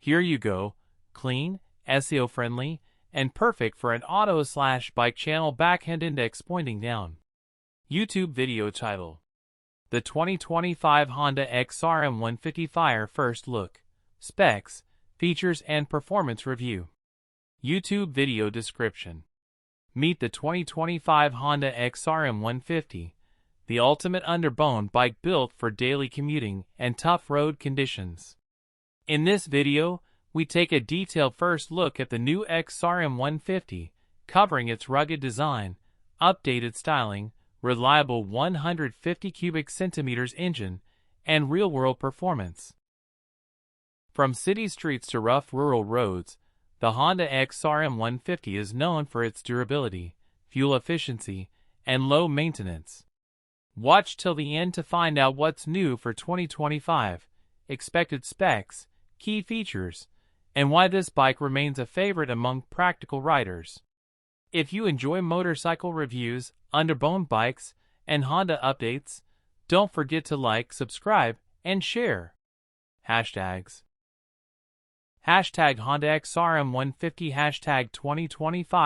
Here you go, clean, SEO-friendly, and perfect for an auto/bike channel. Backhand index pointing down. YouTube video title: The 2025 Honda XRM 150 Fire. First look, specs, features and performance review. YouTube video description: Meet the 2025 Honda XRM 150, the ultimate underbone bike built for daily commuting and tough road conditions. In this video, we take a detailed first look at the new XRM 150, covering its rugged design, updated styling, reliable 150 cubic centimeters engine, and real-world performance. From city streets to rough rural roads, the Honda XRM 150 is known for its durability, fuel efficiency, and low maintenance. Watch till the end to find out what's new for 2025, expected specs, key features, and why this bike remains a favorite among practical riders. If you enjoy motorcycle reviews, Underbone bikes, and Honda updates, don't forget to like, subscribe, and share. Hashtags: Hashtag Honda XRM 150, hashtag 2025.